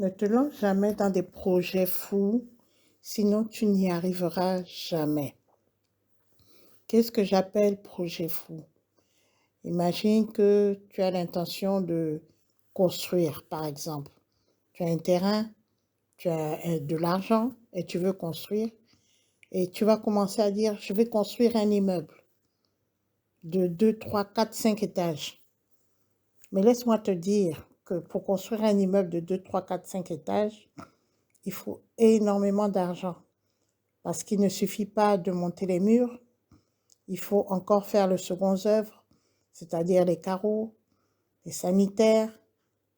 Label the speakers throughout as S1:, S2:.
S1: Ne te lance jamais dans des projets fous, sinon tu n'y arriveras jamais. Qu'est-ce que j'appelle projet fou? Imagine que tu as l'intention de construire, par exemple. Tu as un terrain, tu as de l'argent et tu veux construire. Et tu vas commencer à dire, je vais construire un immeuble de 2, 3, 4, 5 étages. Mais laisse-moi te dire que pour construire un immeuble de 2, 3, 4, 5 étages, il faut énormément d'argent. Parce qu'il ne suffit pas de monter les murs, il faut encore faire le second œuvre, c'est-à-dire les carreaux, les sanitaires,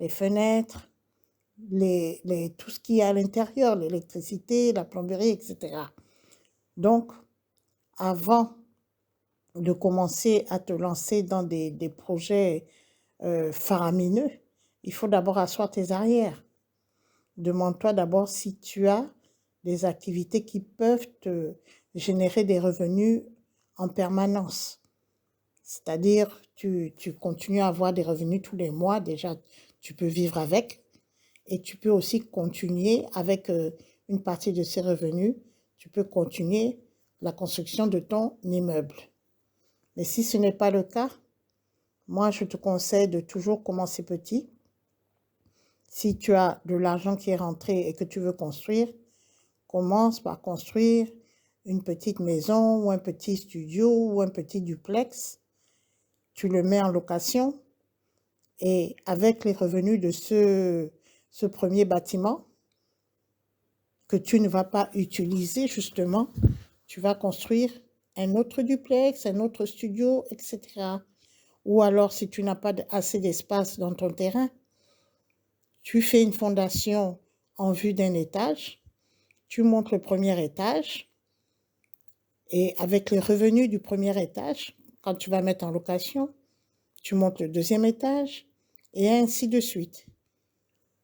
S1: les fenêtres, tout ce qui est à l'intérieur, l'électricité, la plomberie, etc. Donc, avant de commencer à te lancer dans des projets faramineux, il faut d'abord asseoir tes arrières. Demande-toi d'abord si tu as des activités qui peuvent te générer des revenus en permanence. C'est-à-dire, tu continues à avoir des revenus tous les mois, déjà, tu peux vivre avec, et tu peux aussi continuer avec une partie de ces revenus, tu peux continuer la construction de ton immeuble. Mais si ce n'est pas le cas, moi, je te conseille de toujours commencer petit. Si tu as de l'argent qui est rentré et que tu veux construire, commence par construire une petite maison ou un petit studio ou un petit duplex. Tu le mets en location et avec les revenus de ce premier bâtiment que tu ne vas pas utiliser justement, tu vas construire un autre duplex, un autre studio, etc. Ou alors, si tu n'as pas assez d'espace dans ton terrain, tu fais une fondation en vue d'un étage, tu montes le premier étage et avec les revenus du premier étage, quand tu vas mettre en location, tu montes le deuxième étage et ainsi de suite.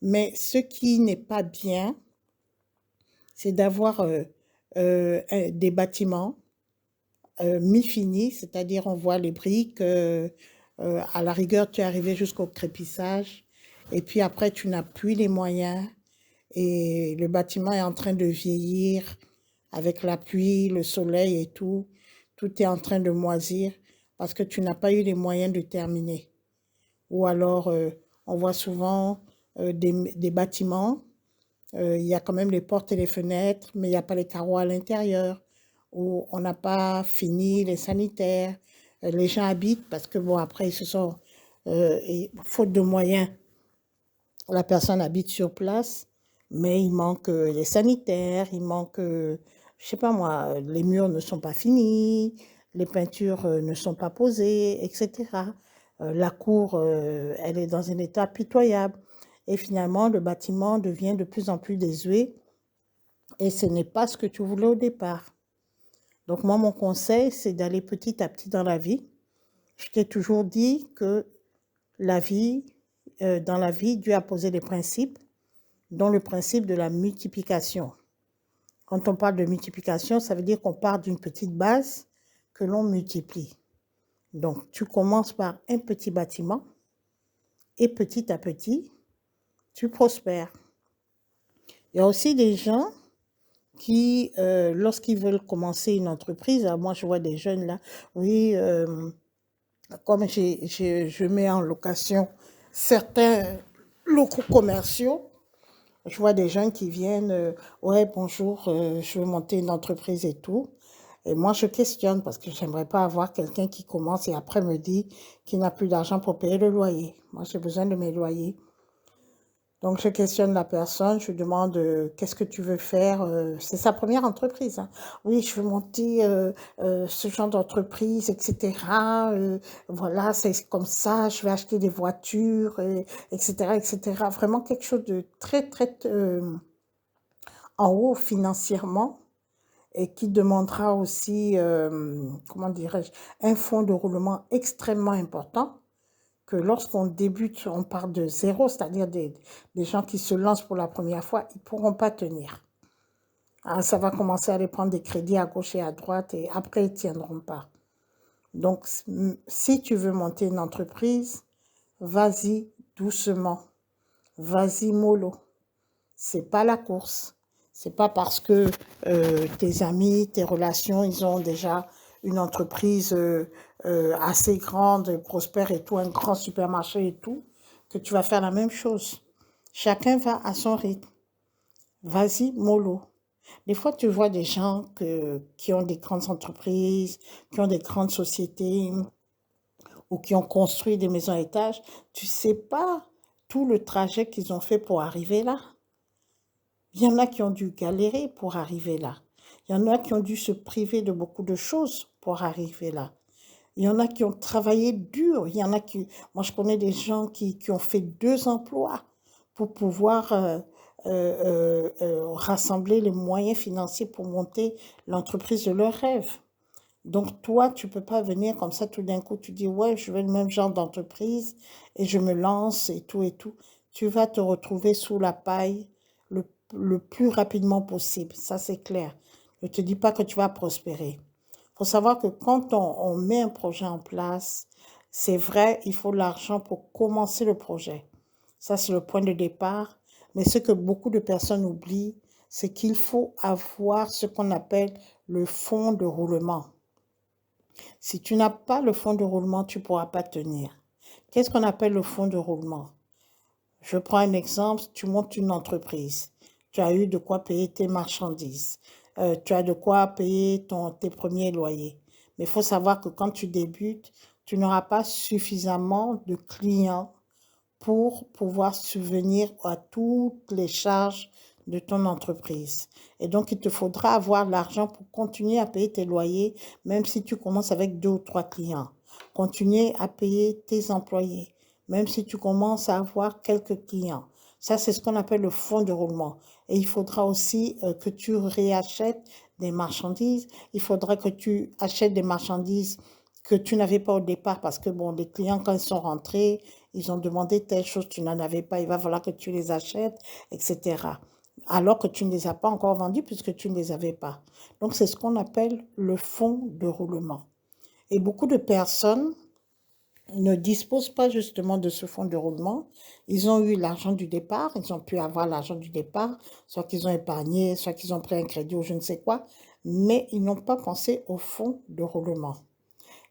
S1: Mais ce qui n'est pas bien, c'est d'avoir des bâtiments mi-finis, c'est-à-dire on voit les briques, à la rigueur tu es arrivé jusqu'au crépissage et puis après tu n'as plus les moyens et le bâtiment est en train de vieillir avec la pluie, le soleil et tout. Tout est en train de moisir parce que tu n'as pas eu les moyens de terminer. Ou alors, on voit souvent des bâtiments, il y a quand même les portes et les fenêtres, mais il n'y a pas les carreaux à l'intérieur, ou on n'a pas fini les sanitaires. Les gens habitent parce que, bon, après, faute de moyens, la personne habite sur place, mais il manque les sanitaires, il manque, je sais pas moi, les murs ne sont pas finis, les peintures ne sont pas posées, etc. La cour, elle est dans un état pitoyable. Et finalement, le bâtiment devient de plus en plus désuet et ce n'est pas ce que tu voulais au départ. Donc moi, mon conseil, c'est d'aller petit à petit dans la vie. Je t'ai toujours dit que la vie, dans la vie, Dieu a posé des principes, dont le principe de la multiplication. Quand on parle de multiplication, ça veut dire qu'on part d'une petite base que l'on multiplie. Donc, tu commences par un petit bâtiment et petit à petit, tu prospères. Il y a aussi des gens qui, lorsqu'ils veulent commencer une entreprise, moi je vois des jeunes là, oui, comme je mets en location certains locaux commerciaux, je vois des jeunes qui viennent, ouais, bonjour, je veux monter une entreprise et tout. Et moi, je questionne parce que j'aimerais pas avoir quelqu'un qui commence et après me dit qu'il n'a plus d'argent pour payer le loyer. Moi, j'ai besoin de mes loyers. Donc, je questionne la personne, je lui demande qu'est-ce que tu veux faire. C'est sa première entreprise, hein. Oui, je veux monter ce genre d'entreprise, etc. Voilà, c'est comme ça, je vais acheter des voitures, etc., etc. Vraiment quelque chose de très, très en haut financièrement et qui demandera aussi, comment dirais-je, un fonds de roulement extrêmement important que lorsqu'on débute, on part de zéro, c'est-à-dire des gens qui se lancent pour la première fois, ils ne pourront pas tenir. Ah, ça va commencer à aller prendre des crédits à gauche et à droite et après, ils ne tiendront pas. Donc, si tu veux monter une entreprise, vas-y doucement, vas-y mollo. C'est pas la course. C'est pas parce que tes amis, tes relations, ils ont déjà une entreprise assez grande, prospère et tout, un grand supermarché et tout, que tu vas faire la même chose. Chacun va à son rythme. Vas-y, mollo. Des fois, tu vois des gens qui ont des grandes entreprises, qui ont des grandes sociétés ou qui ont construit des maisons à étages. Tu sais pas tout le trajet qu'ils ont fait pour arriver là. Il y en a qui ont dû galérer pour arriver là. Il y en a qui ont dû se priver de beaucoup de choses pour arriver là. Il y en a qui ont travaillé dur. Il y en a qui... Moi, je connais des gens qui ont fait 2 emplois pour pouvoir rassembler les moyens financiers pour monter l'entreprise de leurs rêves. Donc, toi, tu peux pas venir comme ça tout d'un coup, tu dis, ouais, je veux le même genre d'entreprise et je me lance et tout et tout. Tu vas te retrouver sous la paille le plus rapidement possible. Ça, c'est clair. Je te dis pas que tu vas prospérer. Il faut savoir que quand on met un projet en place, c'est vrai, il faut l'argent pour commencer le projet. Ça, c'est le point de départ. Mais ce que beaucoup de personnes oublient, c'est qu'il faut avoir ce qu'on appelle le fonds de roulement. Si tu n'as pas le fonds de roulement, tu ne pourras pas tenir. Qu'est-ce qu'on appelle le fonds de roulement? Je prends un exemple, tu montes une entreprise. Tu as eu de quoi payer tes marchandises. Tu as de quoi payer tes premiers loyers. Mais il faut savoir que quand tu débutes, tu n'auras pas suffisamment de clients pour pouvoir subvenir à toutes les charges de ton entreprise. Et donc, il te faudra avoir l'argent pour continuer à payer tes loyers, même si tu commences avec 2 ou 3 clients. Continuer à payer tes employés, même si tu commences à avoir quelques clients. Ça, c'est ce qu'on appelle le fonds de roulement. Et il faudra aussi que tu réachètes des marchandises. Il faudra que tu achètes des marchandises que tu n'avais pas au départ parce que, bon, les clients, quand ils sont rentrés, ils ont demandé telle chose, tu n'en avais pas, il va falloir que tu les achètes, etc. Alors que tu ne les as pas encore vendus puisque tu ne les avais pas. Donc, c'est ce qu'on appelle le fonds de roulement. Et beaucoup de personnes ne disposent pas justement de ce fonds de roulement. Ils ont eu l'argent du départ, ils ont pu avoir l'argent du départ, soit qu'ils ont épargné, soit qu'ils ont pris un crédit ou je ne sais quoi, mais ils n'ont pas pensé au fonds de roulement.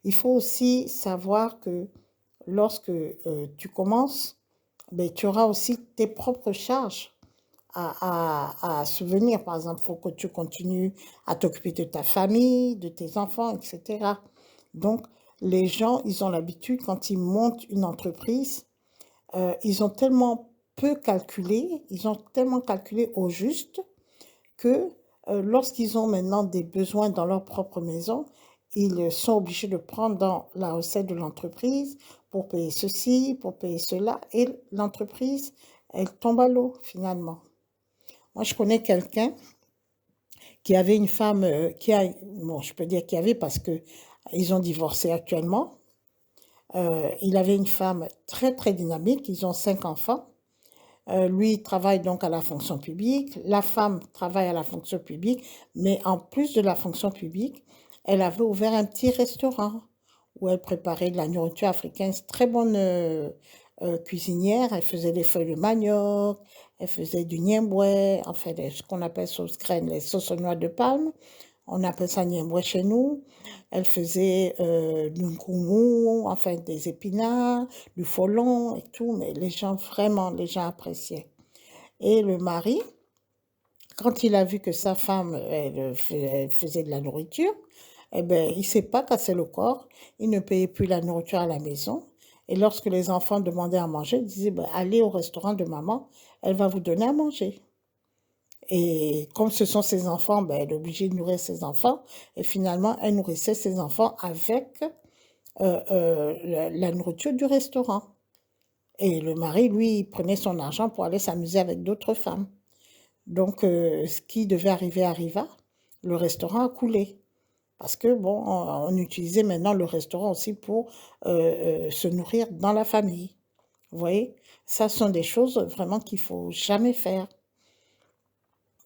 S1: Il faut aussi savoir que lorsque tu commences, ben, tu auras aussi tes propres charges à subvenir. Par exemple, il faut que tu continues à t'occuper de ta famille, de tes enfants, etc. Donc, les gens, ils ont l'habitude, quand ils montent une entreprise, ils ont tellement peu calculé, ils ont tellement calculé au juste que lorsqu'ils ont maintenant des besoins dans leur propre maison, ils sont obligés de prendre dans la recette de l'entreprise pour payer ceci, pour payer cela, et l'entreprise, elle tombe à l'eau finalement. Moi, je connais quelqu'un qui avait une femme bon, je peux dire qu'il y avait parce que ils ont divorcé actuellement. Il avait une femme très très dynamique, ils ont 5 enfants. Lui, il travaille donc à la fonction publique, la femme travaille à la fonction publique, mais en plus de la fonction publique, elle avait ouvert un petit restaurant où elle préparait de la nourriture africaine, très bonne cuisinière, elle faisait des feuilles de manioc, elle faisait du niemboué, enfin ce qu'on appelle sauce graine, les sauces aux noix de palme, on appelle ça niemboué chez nous. Elle faisait du nkoumou, enfin des épinards, du folon et tout, mais les gens, vraiment, les gens appréciaient. Et le mari, quand il a vu que sa femme, elle faisait de la nourriture, eh ben, il ne s'est pas cassé le corps, il ne payait plus la nourriture à la maison. Et lorsque les enfants demandaient à manger, il disait, ben, allez au restaurant de maman, elle va vous donner à manger. Et comme ce sont ses enfants, ben, elle est obligée de nourrir ses enfants. Et finalement, elle nourrissait ses enfants avec la nourriture du restaurant. Et le mari, lui, il prenait son argent pour aller s'amuser avec d'autres femmes. Donc, ce qui devait arriver arriva. Le restaurant a coulé. Parce que, bon, on utilisait maintenant le restaurant aussi pour se nourrir dans la famille. Vous voyez? Ça sont des choses vraiment qu'il faut jamais faire.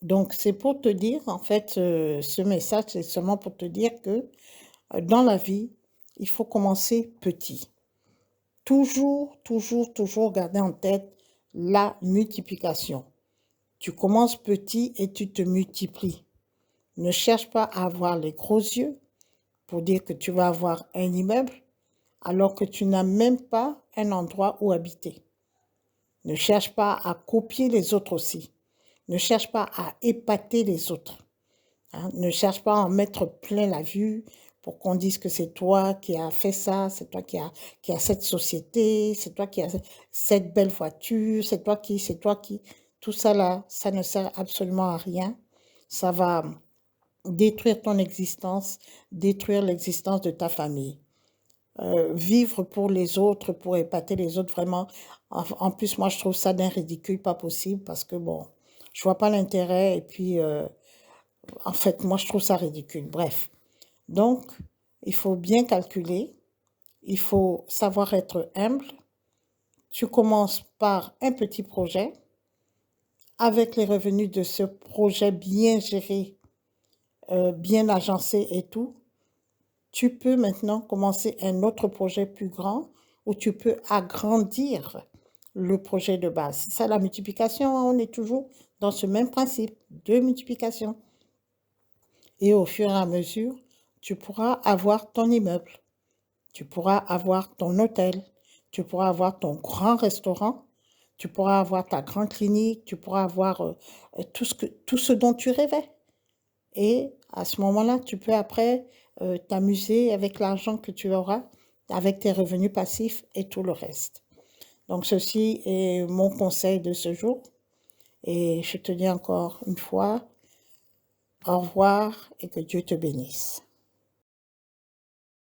S1: Donc, c'est pour te dire, en fait, ce message, c'est seulement pour te dire que dans la vie, il faut commencer petit. Toujours, toujours, toujours garder en tête la multiplication. Tu commences petit et tu te multiplies. Ne cherche pas à avoir les gros yeux pour dire que tu vas avoir un immeuble alors que tu n'as même pas un endroit où habiter. Ne cherche pas à copier les autres aussi. Ne cherche pas à épater les autres. Hein. Ne cherche pas à en mettre plein la vue pour qu'on dise que c'est toi qui as fait ça, c'est toi qui as cette société, c'est toi qui as cette belle voiture, c'est toi qui. Tout ça là, ça ne sert absolument à rien. Ça va détruire ton existence, détruire l'existence de ta famille. Vivre pour les autres, pour épater les autres, vraiment. En plus, moi, je trouve ça d'un ridicule, pas possible, parce que bon, je vois pas l'intérêt, et puis, en fait, moi, je trouve ça ridicule. Bref. Donc, il faut bien calculer, il faut savoir être humble. Tu commences par un petit projet. Avec les revenus de ce projet bien géré, bien agencé et tout, tu peux maintenant commencer un autre projet plus grand où tu peux agrandir le projet de base. C'est ça la multiplication, hein, on est toujours dans ce même principe de multiplication. Et au fur et à mesure, tu pourras avoir ton immeuble, tu pourras avoir ton hôtel, tu pourras avoir ton grand restaurant, tu pourras avoir ta grande clinique, tu pourras avoir tout ce dont tu rêvais. Et à ce moment-là, tu peux après t'amuser avec l'argent que tu auras, avec tes revenus passifs et tout le reste. Donc ceci est mon conseil de ce jour. Et je te dis encore une fois, au revoir et que Dieu te bénisse.